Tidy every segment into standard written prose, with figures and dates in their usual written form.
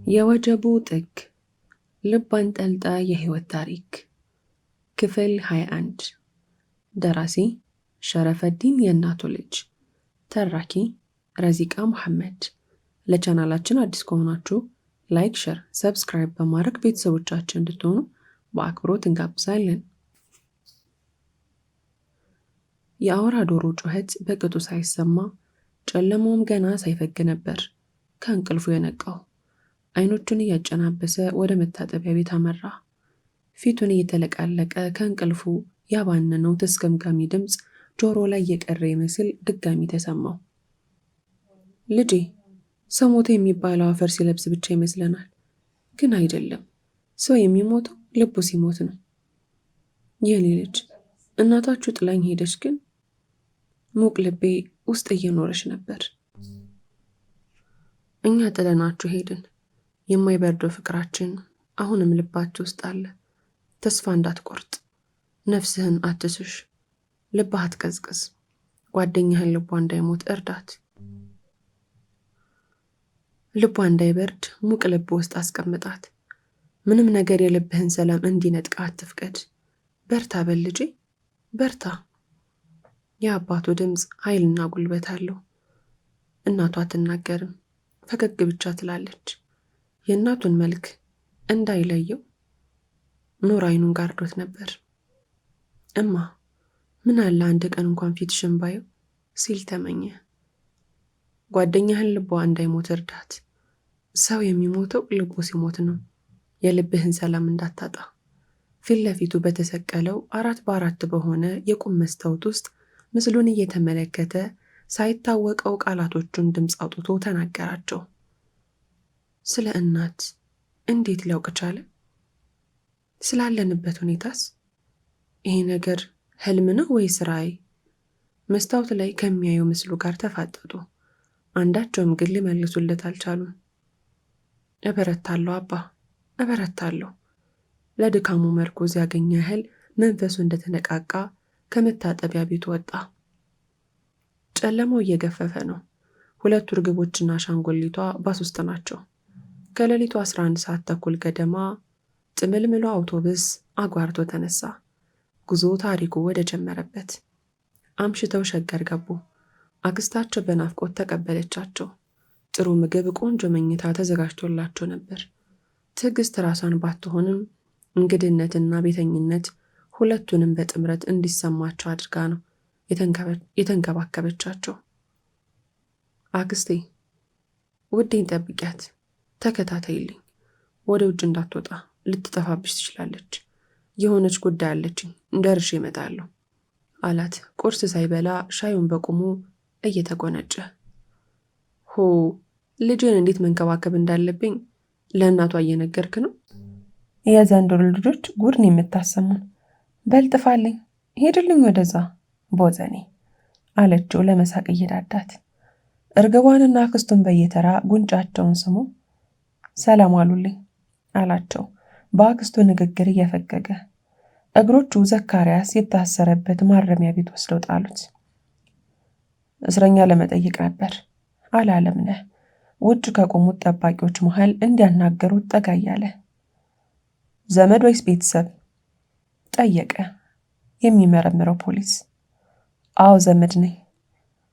የወጀቡ ጥግ ልብ አንጠልጣይ የህይወት ታሪክ ክፍል 21 ደራሲ ሸረፈዲን የእናቱ ልጅ ተራኪ ረዚቃ መሐመድ። ለቻናላችን አዲስ ከሆናችሁ ላይክ፣ ሼር፣ ሰብስክራይብ በማድረግ ቤተሰቦቻችን እንድትሆኑ በአክብሮት እንጋብዛለን። የአውራ ዶሮ ጩኸት በቅጡ ሳይሰማ ጨለማውም ገና ሳይፈግ ነበር ከእንቅልፉ የነቃው። አይኖቹን እያጨናበሰ ወደ መታጠቢያ ቤት አመራ። ፊቱን እየተለቃለቀ ከእንቅልፉ ያባነነው ተስገምጋሚ ድምፅ ጆሮ ላይ የቀረ ይመስል ድጋሚ ተሰማው። ልጄ፣ ሰው ሞተ የሚባለው አፈር ሲለብስ ብቻ ይመስለናል፣ ግን አይደለም። ሰው የሚሞተው ልቡ ሲሞት ነው። የኔ ልጅ፣ እናታችሁ ጥላኝ ሄደች፣ ግን ሙቅ ልቤ ውስጥ እየኖረች ነበር። እኛ ጥለናችሁ ሄድን። የማይበርደው ፍቅራችን አሁንም ልባችሁ ውስጥ አለ። ተስፋ እንዳትቆርጥ፣ ነፍስህን አትስሽ፣ ልብህ አትቀዝቅዝ። ጓደኛህን ልቧ እንዳይሞት እርዳት። ልቧ እንዳይበርድ ሙቅ ልብ ውስጥ አስቀምጣት። ምንም ነገር የልብህን ሰላም እንዲነጥቃ አትፍቀድ። በርታ በል ልጄ፣ በርታ። የአባቱ ድምፅ ኃይልና ጉልበት አለው። እናቷ አትናገርም፣ ፈገግ ብቻ ትላለች። የእናቱን መልክ እንዳይለየው ኑር አይኑን ጋርዶት ነበር። እማ፣ ምን አለ አንድ ቀን እንኳን ፊትሽን ባየው ሲል ተመኘ። ጓደኛህን ልቧ እንዳይሞት እርዳት። ሰው የሚሞተው ልቡ ሲሞት ነው። የልብህን ሰላም እንዳታጣ። ፊት ለፊቱ በተሰቀለው 4x4 በሆነ የቁም መስታወት ውስጥ ምስሉን እየተመለከተ ሳይታወቀው ቃላቶቹን ድምፅ አውጥቶ ተናገራቸው። ስለ እናት እንዴት ሊያውቅ ቻለ? ስላለንበት ሁኔታስ? ይሄ ነገር ህልም ነው ወይስ ራእይ? መስታወት ላይ ከሚያየው ምስሉ ጋር ተፋጠጡ። አንዳቸውም ግን ሊመልሱለት አልቻሉም። እበረታለሁ አባ፣ እበረታለሁ። ለድካሙ መርኮዝ ያገኘ ያህል መንፈሱ እንደተነቃቃ ከመታጠቢያ ቤቱ ወጣ። ጨለማው እየገፈፈ ነው። ሁለቱ እርግቦችና አሻንጉሊቷ ባስ ውስጥ ናቸው። ከሌሊቱ 11 ሰዓት ተኩል ገደማ ጥምልምሎ አውቶቡስ አጓርቶ ተነሳ። ጉዞ ታሪኩ ወደ ጀመረበት። አምሽተው ሸገር ገቡ። አክስታቸው በናፍቆት ተቀበለቻቸው። ጥሩ ምግብ፣ ቆንጆ መኝታ ተዘጋጅቶላቸው ነበር። ትዕግስት ራሷን ባትሆንም እንግድነትና ቤተኝነት ሁለቱንም በጥምረት እንዲሰማቸው አድርጋ ነው የተንከባከበቻቸው። አክስቴ፣ ውዴን ጠብቂያት፣ ተከታተይልኝ። ወደ ውጭ እንዳትወጣ፣ ልትጠፋብሽ ትችላለች። የሆነች ጉዳይ አለችኝ፣ ደርሼ እመጣለሁ አላት። ቁርስ ሳይበላ ሻዩን በቁሙ እየተጎነጨ። ሆ፣ ልጄን እንዴት መንከባከብ እንዳለብኝ ለእናቷ እየነገርክ ነው? የዘንድሮ ልጆች ጉድን የምታሰሙን። በልጥፋልኝ፣ ሄድልኝ ወደዛ ቦዘኔ አለችው ለመሳቅ እየዳዳት። እርግቧንና አክስቱን በየተራ ጉንጫቸውን ስሙ ሰላም አሉልኝ አላቸው በአክስቱ ንግግር እየፈገገ። እግሮቹ ዘካርያስ የታሰረበት ማረሚያ ቤት ወስደው ጣሉት። እስረኛ ለመጠየቅ ነበር አለ አለምነህ ውጭ ከቆሙት ጠባቂዎች መሃል እንዲያናገሩት ጠጋ እያለ። ዘመድ ወይስ ቤተሰብ ጠየቀ የሚመረምረው ፖሊስ። አዎ ዘመድ ነኝ።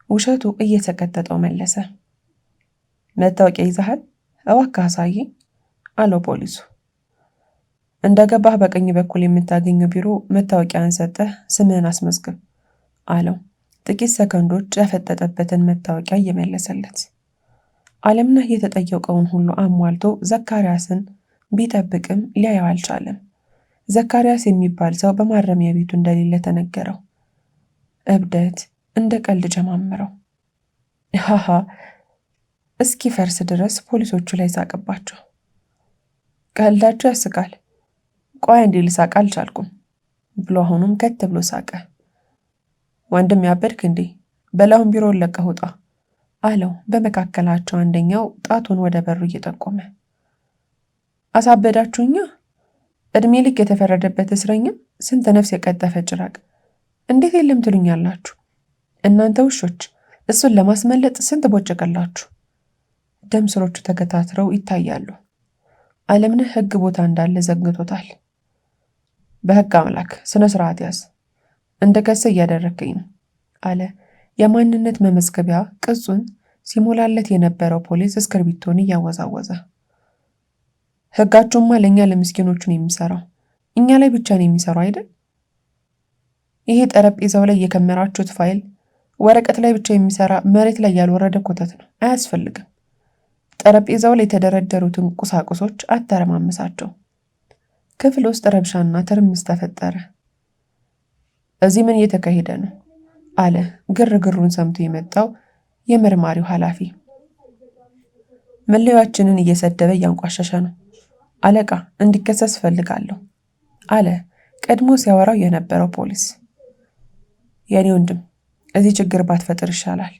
ውሸቱ እየተቀጠጠው መለሰ። መታወቂያ ይዘሃል? እባክህ አሳየኝ አለው ፖሊሱ። እንደገባህ በቀኝ በኩል የምታገኘው ቢሮ መታወቂያን ሰጠህ ስምህን አስመዝግብ አለው። ጥቂት ሰከንዶች ያፈጠጠበትን መታወቂያ እየመለሰለት። አለምነህ የተጠየቀውን ሁሉ አሟልቶ ዘካርያስን ቢጠብቅም ሊያየው አልቻለም። ዘካርያስ የሚባል ሰው በማረሚያ ቤቱ እንደሌለ ተነገረው። እብደት እንደ ቀልድ ጀማመረው። ሃሃ እስኪ ፈርስ ድረስ ፖሊሶቹ ላይ ሳቅባቸው። ቀልዳቸው ያስቃል። ቆይ እንዴ ልሳቅ አልቻልኩም ብሎ አሁኑም ከት ብሎ ሳቀ። ወንድም ያበድክ እንዴ? በላሁን ቢሮውን ለቀህ ውጣ አለው። በመካከላቸው አንደኛው ጣቱን ወደ በሩ እየጠቆመ። አሳበዳችሁኛ? እድሜ ልክ የተፈረደበት እስረኛ ስንት ነፍስ የቀጠፈ ጭራቅ እንዴት የለም ትሉኛላችሁ? እናንተ ውሾች፣ እሱን ለማስመለጥ ስንት ቦጨቀላችሁ። ደም ስሮቹ ተገታትረው ይታያሉ። አለምነህ ሕግ ቦታ እንዳለ ዘግቶታል። በሕግ አምላክ ስነ ስርዓት ያዝ፣ እንደ ከሰ እያደረግከኝ ነው አለ የማንነት መመዝገቢያ ቅጹን ሲሞላለት የነበረው ፖሊስ እስክርቢቶን እያወዛወዘ። ሕጋችሁማ ለእኛ ለምስኪኖቹ ነው የሚሰራው፣ እኛ ላይ ብቻ ነው የሚሰራው አይደል? ይሄ ጠረጴዛው ላይ የከመራችሁት ፋይል ወረቀት ላይ ብቻ የሚሰራ መሬት ላይ ያልወረደ ኮተት ነው፣ አያስፈልግም። ጠረጴዛው ላይ የተደረደሩትን ቁሳቁሶች አተረማመሳቸው። ክፍል ውስጥ ረብሻና ትርምስ ተፈጠረ። እዚህ ምን እየተካሄደ ነው? አለ ግርግሩን ሰምቶ የመጣው የመርማሪው ኃላፊ። መለያችንን እየሰደበ እያንቋሸሸ ነው። አለቃ እንዲከሰስ ፈልጋለሁ አለ ቀድሞ ሲያወራው የነበረው ፖሊስ። የኔ ወንድም እዚህ ችግር ባትፈጥር ይሻላል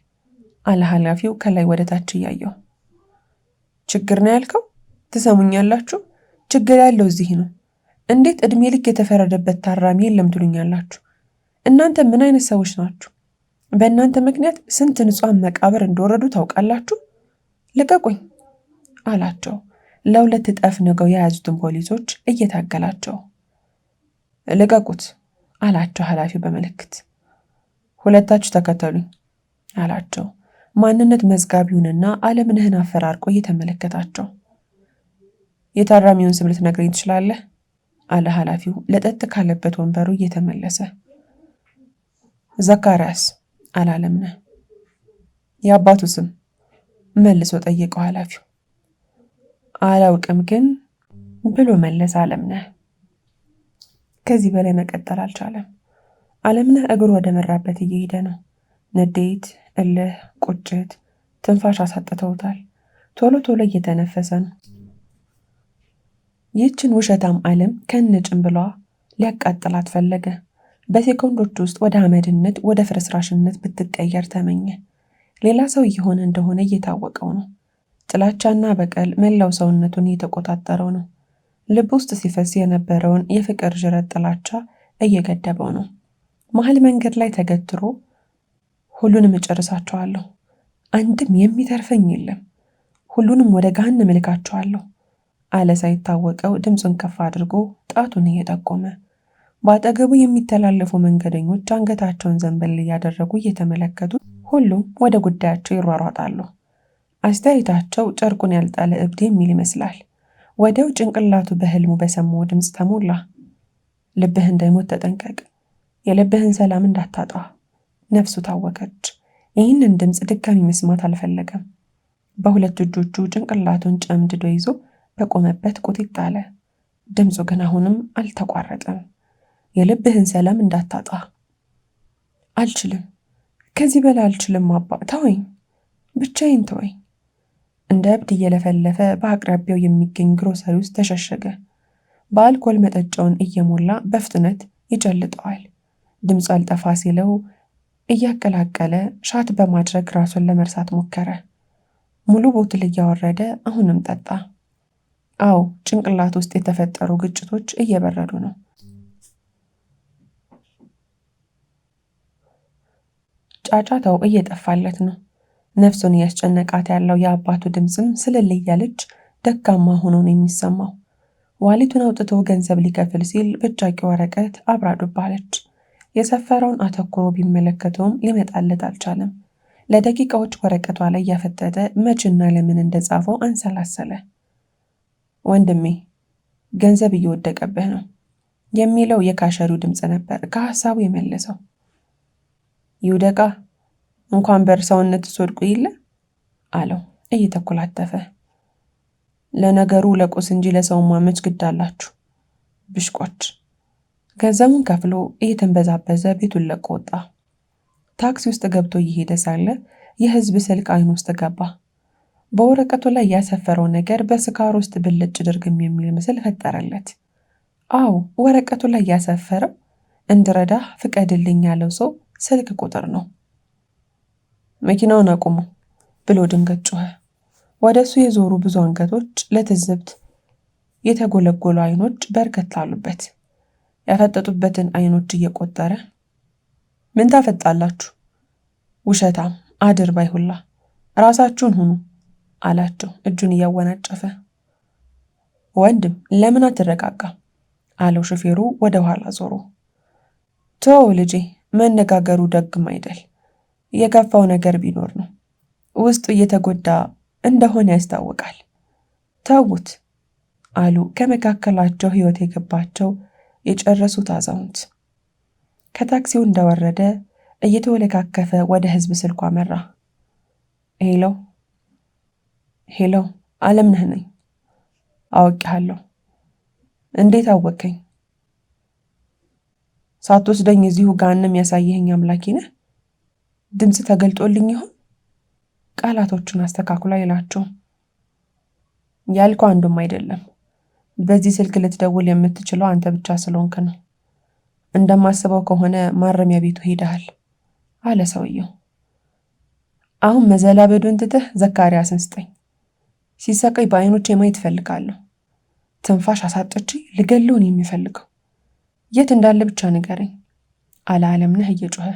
አለ ኃላፊው ከላይ ወደ ታች እያየው። ችግር ነው ያልከው? ትሰሙኛላችሁ? ችግር ያለው እዚህ ነው። እንዴት እድሜ ልክ የተፈረደበት ታራሚ የለም ትሉኛላችሁ? እናንተ ምን አይነት ሰዎች ናችሁ? በእናንተ ምክንያት ስንት ንጹሐን መቃብር እንደወረዱ ታውቃላችሁ? ልቀቁኝ አላቸው ለሁለት ጠፍንገው የያዙትን ፖሊሶች እየታገላቸው። ልቀቁት አላቸው ኃላፊው በምልክት። ሁለታችሁ ተከተሉኝ አላቸው ማንነት መዝጋቢውንና አለምነህን አፈራርቆ እየተመለከታቸው። የታራሚውን ስም ልትነግረኝ ትችላለህ? አለ ኃላፊው ለጠጥ ካለበት ወንበሩ እየተመለሰ። ዘካርያስ አለ አለምነህ። የአባቱ ስም መልሶ ጠየቀው ኃላፊው። አላውቅም ግን ብሎ መለሰ አለምነህ። ከዚህ በላይ መቀጠል አልቻለም። አለምነህ እግሩ ወደ መራበት እየሄደ ነው። ንዴት፣ እልህ፣ ቁጭት ትንፋሽ አሳጥተውታል። ቶሎ ቶሎ እየተነፈሰ ነው። ይህችን ውሸታም ዓለም ከነጭንብሏ ሊያቃጥላት ፈለገ። በሴኮንዶች ውስጥ ወደ አመድነት ወደ ፍርስራሽነት ብትቀየር ተመኘ። ሌላ ሰው እየሆነ እንደሆነ እየታወቀው ነው። ጥላቻና በቀል መላው ሰውነቱን እየተቆጣጠረው ነው። ልብ ውስጥ ሲፈስ የነበረውን የፍቅር ዥረት ጥላቻ እየገደበው ነው። መሀል መንገድ ላይ ተገትሮ ሁሉንም እጨርሳቸዋለሁ፣ አንድም የሚተርፈኝ የለም፣ ሁሉንም ወደ ገሃነም እልካቸዋለሁ አለ ሳይታወቀው ድምፁን ከፍ አድርጎ ጣቱን እየጠቆመ። በአጠገቡ የሚተላለፉ መንገደኞች አንገታቸውን ዘንበል እያደረጉ እየተመለከቱ ሁሉም ወደ ጉዳያቸው ይሯሯጣሉ። አስተያየታቸው ጨርቁን ያልጣለ እብድ የሚል ይመስላል። ወዲያው ጭንቅላቱ በህልሙ በሰማው ድምፅ ተሞላ። ልብህ እንዳይሞት ተጠንቀቅ፣ የልብህን ሰላም እንዳታጣ። ነፍሱ ታወከች። ይህንን ድምፅ ድጋሚ መስማት አልፈለገም። በሁለት እጆቹ ጭንቅላቱን ጨምድዶ ይዞ በቆመበት ቁጢጥ አለ። ድምፁ ግን አሁንም አልተቋረጠም። የልብህን ሰላም እንዳታጣ። አልችልም፣ ከዚህ በላይ አልችልም አባ፣ ተወኝ፣ ብቻዬን ተወኝ። እንደ እብድ እየለፈለፈ በአቅራቢያው የሚገኝ ግሮሰሪ ውስጥ ተሸሸገ። በአልኮል መጠጫውን እየሞላ በፍጥነት ይጨልጠዋል። ድምፁ አልጠፋ ሲለው እያቀላቀለ ሻት በማድረግ ራሱን ለመርሳት ሞከረ። ሙሉ ቦትል እያወረደ አሁንም ጠጣ። አዎ ጭንቅላት ውስጥ የተፈጠሩ ግጭቶች እየበረዱ ነው። ጫጫታው እየጠፋለት ነው። ነፍሱን እያስጨነቃት ያለው የአባቱ ድምፅም ስልል እያለች ደካማ ሆኖ ነው የሚሰማው። ዋሊቱን አውጥቶ ገንዘብ ሊከፍል ሲል ብጫቂ ወረቀት አብራ ዱብ አለች። የሰፈረውን አተኩሮ ቢመለከተውም ሊመጣለት አልቻለም። ለደቂቃዎች ወረቀቷ ላይ ያፈጠጠ መችና ለምን እንደጻፈው አንሰላሰለ። ወንድሜ ገንዘብ እየወደቀብህ ነው የሚለው የካሸሪው ድምፅ ነበር ከሀሳቡ የመለሰው። ይውደቃ እንኳን በእርሳውነት ትወድቁ ይለ አለው እየተኮላተፈ። ለነገሩ ለቁስ እንጂ ለሰውማ መች ግድ አላችሁ ብሽቆች። ገንዘቡን ከፍሎ እየተንበዛበዘ ቤቱን ለቆ ወጣ። ታክሲ ውስጥ ገብቶ እየሄደ ሳለ የህዝብ ስልክ አይኑ ውስጥ ገባ። በወረቀቱ ላይ ያሰፈረው ነገር በስካር ውስጥ ብልጭ ድርግም የሚል ምስል ፈጠረለት። አዎ ወረቀቱ ላይ ያሰፈረው እንድረዳህ ፍቀድልኝ ያለው ሰው ስልክ ቁጥር ነው። መኪናውን አቁሙ ብሎ ድንገት ጮኸ። ወደሱ የዞሩ ብዙ አንገቶች፣ ለትዝብት የተጎለጎሉ አይኖች በርከት አሉበት። ያፈጠጡበትን አይኖች እየቆጠረ ምን ታፈጣላችሁ? ውሸታም አድርባይ ሁላ ራሳችሁን ሁኑ አላቸው እጁን እያወናጨፈ። ወንድም ለምን አትረጋጋም? አለው ሹፌሩ ወደ ኋላ ዞሮ። ተው ልጄ፣ መነጋገሩ ደግም አይደል። የከፋው ነገር ቢኖር ነው። ውስጡ እየተጎዳ እንደሆነ ያስታውቃል። ተውት አሉ ከመካከላቸው ሕይወት የገባቸው የጨረሱት አዛውንት። ከታክሲው እንደወረደ እየተወለካከፈ ወደ ሕዝብ ስልኩ አመራ። ሄሎ ሄሎ፣ አለምነህ ነኝ። አውቄሃለሁ። እንዴት አወቀኝ? ሳትወስደኝ እዚሁ ገሃነም ያሳየኸኝ አምላኬ ነህ። ድምፅ ተገልጦልኝ ይሆን? ቃላቶቹን አስተካክሎ አይላቸውም። ያልከው አንዱም አይደለም። በዚህ ስልክ ልትደውል የምትችለው አንተ ብቻ ስለሆንክ ነው። እንደማስበው ከሆነ ማረሚያ ቤቱ ሄደሃል አለ ሰውየው። አሁን መዘላበዱን ትተህ ዘካርያስን ስጠኝ። ሲሰቃይ በዓይኖቼ ማየት እፈልጋለሁ። ትንፋሽ አሳጥቼ ልገለውን የሚፈልገው የት እንዳለ ብቻ ንገረኝ አለ አለምነህ እየጮኸ።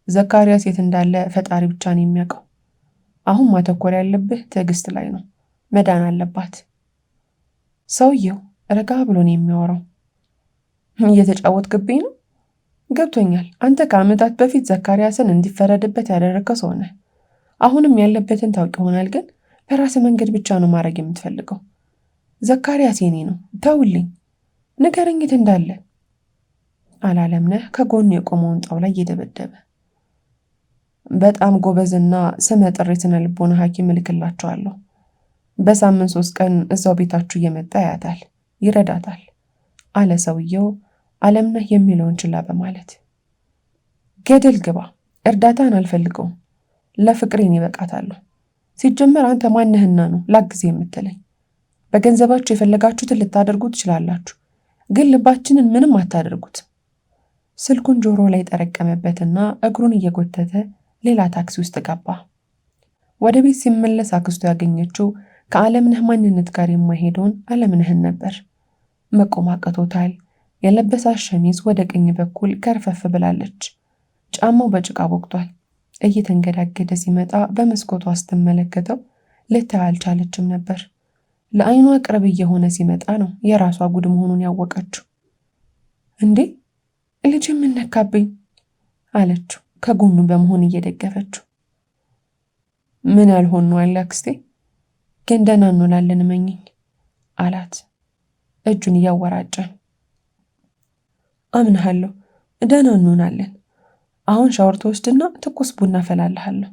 ዘካርያስ የት እንዳለ ፈጣሪ ብቻ ነው የሚያውቀው። አሁን ማተኮር ያለብህ ትዕግስት ላይ ነው። መዳን አለባት። ሰውየው ረጋ ብሎ ነው የሚያወራው። እየተጫወትክብኝ ነው? ገብቶኛል። አንተ ከዓመታት በፊት ዘካርያስን እንዲፈረድበት ያደረገው ሰው ነህ። አሁንም ያለበትን ታውቅ ይሆናል፣ ግን በራስ መንገድ ብቻ ነው ማድረግ የምትፈልገው። ዘካርያስ የኔ ነው፣ ተውልኝ፣ ንገረኝ የት እንዳለ አለ አለምነህ ከጎኑ የቆመውን ጣውላ እየደበደበ። በጣም ጎበዝና ስመ ጥር የስነ ልቦና ሐኪም እልክላቸዋለሁ። በሳምንት 3 ቀን እዛው ቤታችሁ እየመጣ ያያታል፣ ይረዳታል አለ ሰውየው አለምነህ የሚለውን ችላ በማለት። ገደል ግባ፣ እርዳታን አልፈልገውም። ለፍቅሬን ይበቃታለሁ። ሲጀመር አንተ ማንህና ነው ላግዝ የምትለኝ? በገንዘባችሁ የፈለጋችሁትን ልታደርጉ ትችላላችሁ፣ ግን ልባችንን ምንም አታደርጉት። ስልኩን ጆሮ ላይ ጠረቀመበትና እግሩን እየጎተተ ሌላ ታክሲ ውስጥ ገባ። ወደ ቤት ሲመለስ አክስቱ ያገኘችው ከአለምነህ ማንነት ጋር የማይሄደውን አለምነህን ነበር። መቆም አቅቶታል። የለበሳት ሸሚዝ ወደ ቀኝ በኩል ከርፈፍ ብላለች። ጫማው በጭቃ ቦክቷል። እየተንገዳገደ ሲመጣ በመስኮቷ ስትመለከተው ልታይ አልቻለችም ነበር። ለዓይኗ ቅርብ እየሆነ ሲመጣ ነው የራሷ ጉድ መሆኑን ያወቀችው። እንዴ ልጅ ምን ነካብኝ አለችው ከጎኑ በመሆን እየደገፈችው። ምን ያልሆን ነው አለ አክስቴ፣ ግን ደህና እንውላለን እመኚኝ አላት እጁን እያወራጨ። አምንሃለሁ፣ ደህና እንሆናለን። አሁን ሻወር ተወስድና ትኩስ ቡና ፈላልሃለሁ።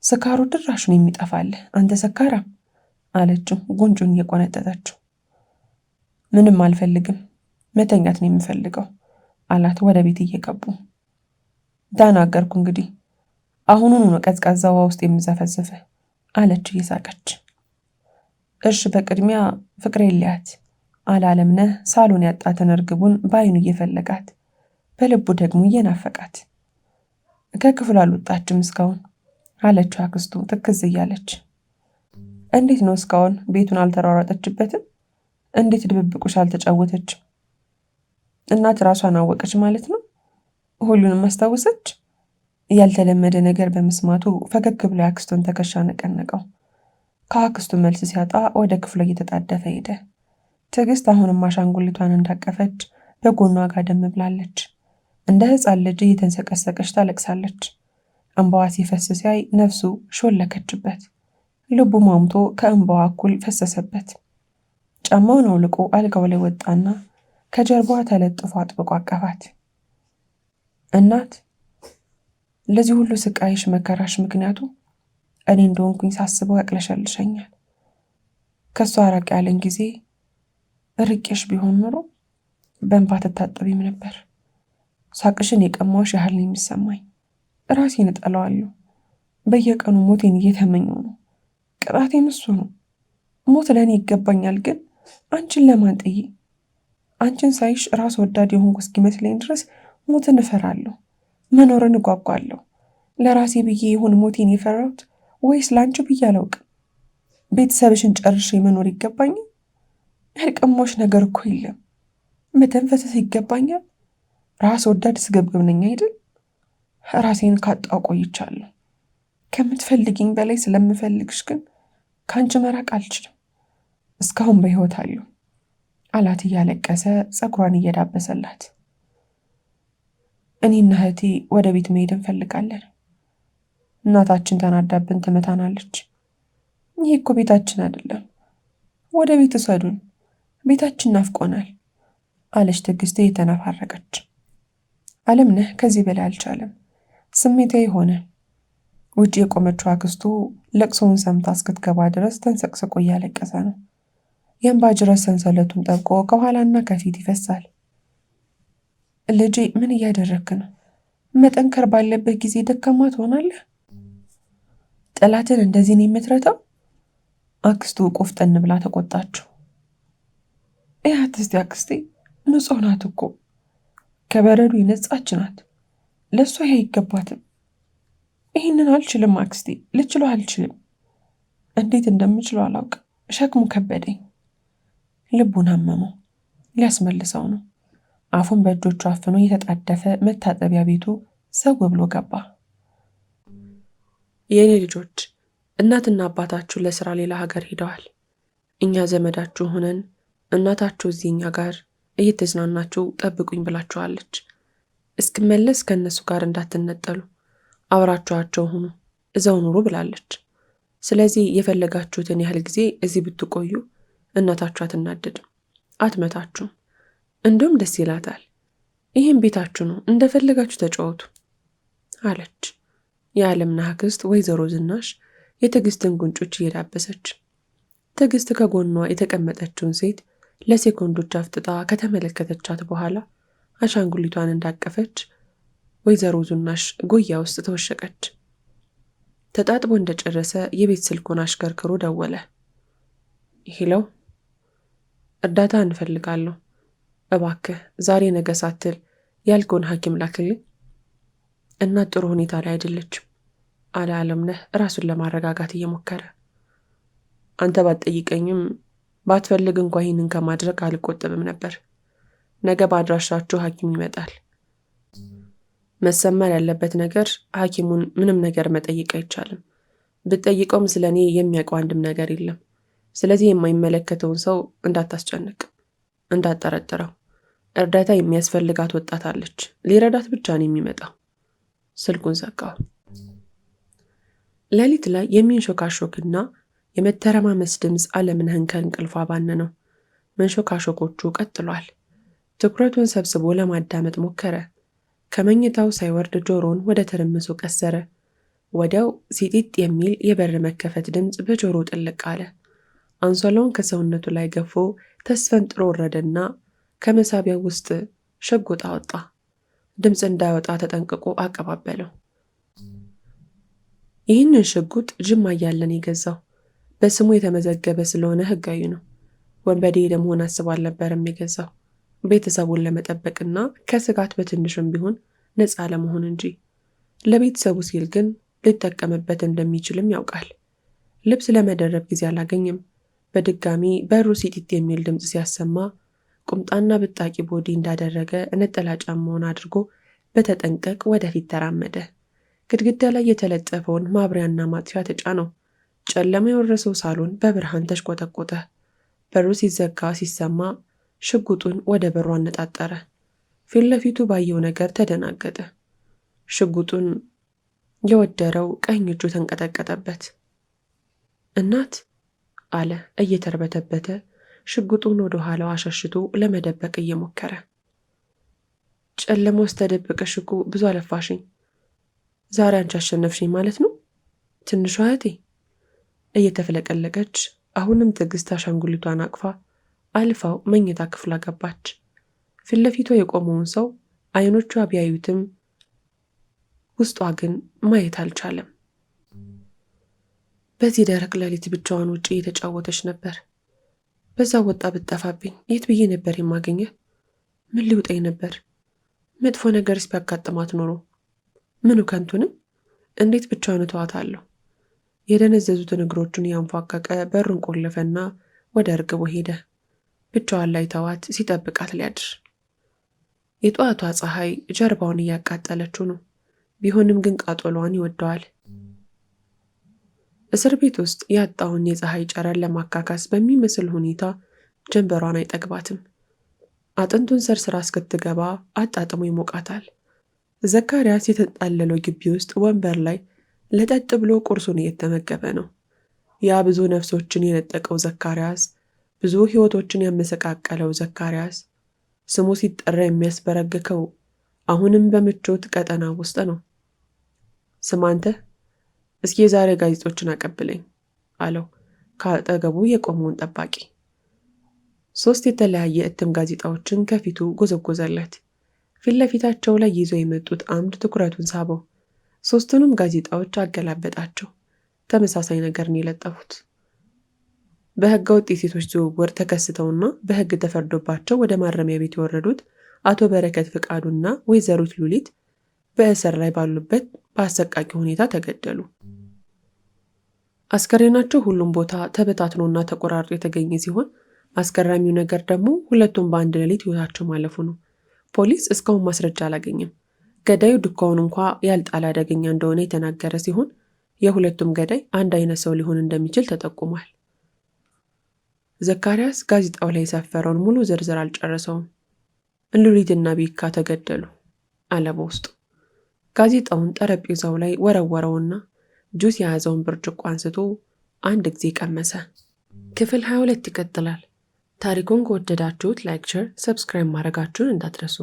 ስካሩ ድራሹን የሚጠፋልህ አንተ ሰካራም አለችው ጉንጩን እየቆነጠጠችው። ምንም አልፈልግም፣ መተኛት ነው የምፈልገው አላት ወደ ቤት እየገቡ። ተናገርኩ እንግዲህ፣ አሁኑኑ ነው ቀዝቃዛ ውሃ ውስጥ የምዘፈዝፍህ አለች እየሳቀች። እሺ በቅድሚያ ፍቅሬን ሊያት አለ አለምነህ ሳሎን ያጣትን እርግቡን በዓይኑ እየፈለጋት በልቡ ደግሞ እየናፈቃት። ከክፍሉ አልወጣችም እስካሁን አለችው አክስቱ ትክዝ እያለች። እንዴት ነው እስካሁን ቤቱን አልተሯሯጠችበትም? እንዴት ድብብቁሽ አልተጫወተችም? እናት ራሷን አወቀች ማለት ነው? ሁሉንም አስታወሰች? ያልተለመደ ነገር በመስማቱ ፈገግ ብሎ የአክስቱን ትከሻ ነቀነቀው። ከአክስቱ መልስ ሲያጣ ወደ ክፍሉ እየተጣደፈ ሄደ። ትዕግስት አሁንም አሻንጉሊቷን እንዳቀፈች በጎኗ ጋደም ብላለች። እንደ ሕፃን ልጅ እየተንሰቀሰቀች ታለቅሳለች። እንባዋ ሲፈስ ሲያይ ነፍሱ ሾለከችበት። ልቡ ማምቶ ከእንባዋ እኩል ፈሰሰበት። ጫማውን አውልቆ አልጋው ላይ ወጣና ከጀርባዋ ተለጥፎ አጥብቆ አቀፋት። እናት፣ ለዚህ ሁሉ ስቃይሽ መከራሽ ምክንያቱ እኔ እንደሆንኩኝ ሳስበው ያቅለሸልሸኛል። ከሷ ራቅ ያለን ጊዜ ርቄሽ ቢሆን ኖሮ በእንባ ትታጠቢም ነበር። ሳቅሽን የቀማዎች ያህል ነው የሚሰማኝ። ራሴን እጠላዋለሁ። በየቀኑ ሞቴን እየተመኘው ነው። ቅጣቴም እሱ ነው። ሞት ለእኔ ይገባኛል፣ ግን አንቺን ለማን ጥዬ? አንቺን ሳይሽ ራስ ወዳድ የሆንኩ እስኪመስለኝ ድረስ ሞትን እፈራለሁ። መኖርን እጓጓለሁ። ለራሴ ብዬ ይሁን ሞቴን የፈራሁት ወይስ ለአንቺ ብዬ አላውቅም። ቤተሰብሽን ጨርሼ መኖር ይገባኛል? ያልቀማዎች ነገር እኮ የለም። መተንፈሰስ ይገባኛል? ራስ ወዳድ ስገብግብ ነኝ አይደል? ራሴን ካጣው ቆይቻለሁ። ከምትፈልጊኝ በላይ ስለምፈልግሽ ግን ከአንቺ መራቅ አልችልም። እስካሁን በሕይወት አሉ አላት እያለቀሰ ፀጉሯን እየዳበሰላት። እኔና እህቴ ወደ ቤት መሄድ እንፈልጋለን። እናታችን ተናዳብን ትመታናለች። ይህ እኮ ቤታችን አይደለም፣ ወደ ቤት እሰዱን፣ ቤታችን ናፍቆናል አለች ትዕግስት እየተነፋረቀች። አለምነህ ከዚህ በላይ አልቻለም። ስሜታዊ ሆነ። ውጭ የቆመችው አክስቱ ለቅሶውን ሰምታ እስክትገባ ድረስ ተንሰቅስቆ እያለቀሰ ነው። የእንባ ጅረት ሰንሰለቱን ጠብቆ ከኋላና ከፊት ይፈሳል። ልጄ ምን እያደረግክ ነው? መጠንከር ባለበት ጊዜ ደካማ ትሆናለህ። ጠላትን እንደዚህ ነው የምትረታው? አክስቱ ቆፍጠን ብላ ተቆጣችው። እያት እስቲ አክስቴ ንጹሕ ናት እኮ ከበረዱ የነጻች ናት። ለእሷ ይሄ አይገባትም። ይህንን አልችልም አክስቴ፣ ልችለው አልችልም። እንዴት እንደምችለው አላውቅም። ሸክሙ ከበደኝ። ልቡን አመመው። ሊያስመልሰው ነው። አፉን በእጆቹ አፍኖ እየተጣደፈ መታጠቢያ ቤቱ ሰው ብሎ ገባ። የእኔ ልጆች እናትና አባታችሁ ለስራ ሌላ ሀገር ሄደዋል። እኛ ዘመዳችሁ ሆነን እናታችሁ እዚህ እኛ ጋር እየተዝናናችሁ ጠብቁኝ ብላችኋለች። እስክመለስ ከእነሱ ጋር እንዳትነጠሉ፣ አብራችኋቸው ሁኑ፣ እዛው ኑሩ ብላለች። ስለዚህ የፈለጋችሁትን ያህል ጊዜ እዚህ ብትቆዩ እናታችሁ አትናደድም፣ አትመታችሁም። እንዲሁም ደስ ይላታል። ይህም ቤታችሁ ነው፣ እንደፈለጋችሁ ተጫወቱ አለች። የዓለምነህ አክስት ወይዘሮ ዝናሽ የትዕግስትን ጉንጮች እየዳበሰች። ትዕግስት ከጎኗ የተቀመጠችውን ሴት ለሴኮንዶች አፍጥጣ ከተመለከተቻት በኋላ አሻንጉሊቷን እንዳቀፈች ወይዘሮ ዝናሽ ጎያ ውስጥ ተወሸቀች። ተጣጥቦ እንደጨረሰ የቤት ስልኩን አሽከርክሮ ደወለ። ሄለው፣ እርዳታ እንፈልጋለሁ። እባክህ ዛሬ ነገ ሳትል ያልከውን ሐኪም ላክልኝ። እናት ጥሩ ሁኔታ ላይ አይደለችም አለ አለምነህ ራሱን ለማረጋጋት እየሞከረ። አንተ ባትጠይቀኝም ባትፈልግ እንኳ ይህንን ከማድረግ አልቆጠብም ነበር። ነገ በአድራሻችሁ ሐኪም ይመጣል። መሰመር ያለበት ነገር ሐኪሙን ምንም ነገር መጠየቅ አይቻልም። ብትጠይቀውም ስለ እኔ የሚያውቀው አንድም ነገር የለም። ስለዚህ የማይመለከተውን ሰው እንዳታስጨንቅ፣ እንዳጠረጥረው። እርዳታ የሚያስፈልጋት ወጣት አለች። ሊረዳት ብቻ ነው የሚመጣው። ስልኩን ዘጋው። ሌሊት ላይ የሚንሾካሾክና የመተረማመስ ድምፅ አለምነህን ከእንቅልፏ ባነነው። መንሾካሾኮቹ ቀጥሏል። ትኩረቱን ሰብስቦ ለማዳመጥ ሞከረ። ከመኝታው ሳይወርድ ጆሮውን ወደ ትርምሱ ቀሰረ። ወዲያው ሲጢጥ የሚል የበር መከፈት ድምፅ በጆሮ ጥልቅ አለ። አንሶላውን ከሰውነቱ ላይ ገፎ ተስፈንጥሮ ወረደና ከመሳቢያው ውስጥ ሽጉጥ አወጣ። ድምፅ እንዳይወጣ ተጠንቅቆ አቀባበለው። ይህንን ሽጉጥ ጅማ እያለን የገዛው በስሙ የተመዘገበ ስለሆነ ሕጋዊ ነው። ወንበዴ ለመሆን አስቦ አልነበረም የገዛው፣ ቤተሰቡን ለመጠበቅና ከስጋት በትንሽም ቢሆን ነፃ ለመሆን እንጂ። ለቤተሰቡ ሲል ግን ሊጠቀምበት እንደሚችልም ያውቃል። ልብስ ለመደረብ ጊዜ አላገኝም። በድጋሚ በሩ ሲጢጥ የሚል ድምፅ ሲያሰማ ቁምጣና ብጣቂ ቦዲ እንዳደረገ ነጠላ ጫማውን አድርጎ በተጠንቀቅ ወደፊት ተራመደ። ግድግዳ ላይ የተለጠፈውን ማብሪያና ማጥፊያ ተጫነው። ጨለማ የወረሰው ሳሎን በብርሃን ተሽቆጠቆጠ። በሩ ሲዘጋ ሲሰማ ሽጉጡን ወደ በሩ አነጣጠረ። ፊት ለፊቱ ባየው ነገር ተደናገጠ። ሽጉጡን የወደረው ቀኝ እጁ ተንቀጠቀጠበት። እናት አለ እየተርበተበተ ሽጉጡን ወደ ኋላው አሸሽቶ ለመደበቅ እየሞከረ። ጨለማ ውስጥ ተደብቀሽ እኮ ብዙ አለፋሽኝ። ዛሬ አንቺ አሸነፍሽኝ ማለት ነው ትንሿ እህቴ። እየተፍለቀለቀች አሁንም ትዕግስት አሻንጉሊቷን አቅፋ አልፋው መኝታ ክፍሏ ገባች። ፊት ለፊቷ የቆመውን ሰው አይኖቿ ቢያዩትም ውስጧ ግን ማየት አልቻለም። በዚህ ደረቅ ሌሊት ብቻዋን ውጪ እየተጫወተች ነበር። በዛ ወጣ ብትጠፋብኝ የት ብዬ ነበር የማገኘህ? ምን ሊውጠኝ ነበር? መጥፎ ነገርስ ቢያጋጥማት ኖሮ ምኑ ከንቱንም እንዴት ብቻዋን እተዋታለሁ? የደነዘዙትን እግሮቹን ያንፏቀቀ በሩን ቆለፈና ወደ እርግቡ ሄደ። ብቻዋን ላይ ተዋት ሲጠብቃት ሊያድር። የጠዋቷ ፀሐይ ጀርባውን እያቃጠለችው ነው። ቢሆንም ግን ቃጠሏን ይወደዋል። እስር ቤት ውስጥ ያጣውን የፀሐይ ጨረር ለማካካስ በሚመስል ሁኔታ ጀንበሯን አይጠግባትም። አጥንቱን ሰርስራ እስክትገባ አጣጥሞ ይሞቃታል። ዘካርያስ የተጣለለው ግቢ ውስጥ ወንበር ላይ ለጠጥ ብሎ ቁርሱን እየተመገበ ነው። ያ ብዙ ነፍሶችን የነጠቀው ዘካርያስ፣ ብዙ ሕይወቶችን ያመሰቃቀለው ዘካርያስ፣ ስሙ ሲጠራ የሚያስበረግከው አሁንም በምቾት ቀጠና ውስጥ ነው። ስማ አንተ፣ እስኪ የዛሬ ጋዜጦችን አቀብለኝ አለው ከአጠገቡ የቆመውን ጠባቂ። 3 የተለያየ እትም ጋዜጣዎችን ከፊቱ ጎዘጎዘለት። ፊት ለፊታቸው ላይ ይዘው የመጡት አምድ ትኩረቱን ሳበው። 3ቱንም ጋዜጣዎች አገላበጣቸው። ተመሳሳይ ነገርን የለጠፉት በሕገ ወጥ የሴቶች ዝውውር ተከስተውና በሕግ ተፈርዶባቸው ወደ ማረሚያ ቤት የወረዱት አቶ በረከት ፍቃዱና ወይዘሪት ሉሊት በእስር ላይ ባሉበት በአሰቃቂ ሁኔታ ተገደሉ። አስከሬናቸው ሁሉም ቦታ ተበታትኖና ተቆራርጦ የተገኘ ሲሆን አስገራሚው ነገር ደግሞ ሁለቱም በአንድ ሌሊት ሕይወታቸው ማለፉ ነው። ፖሊስ እስካሁን ማስረጃ አላገኘም። ገዳዩ ዱካውን እንኳ ያልጣለ አደገኛ እንደሆነ የተናገረ ሲሆን የሁለቱም ገዳይ አንድ አይነት ሰው ሊሆን እንደሚችል ተጠቁሟል። ዘካርያስ ጋዜጣው ላይ የሰፈረውን ሙሉ ዝርዝር አልጨረሰውም። ሉሊትና ቤካ ተገደሉ አለ በውስጡ። ጋዜጣውን ጠረጴዛው ላይ ወረወረውና ጁስ የያዘውን ብርጭቆ አንስቶ አንድ ጊዜ ቀመሰ። ክፍል 22 ይቀጥላል። ታሪኩን ከወደዳችሁት ላይክ፣ ሼር፣ ሰብስክራይብ ማድረጋችሁን እንዳትረሱ።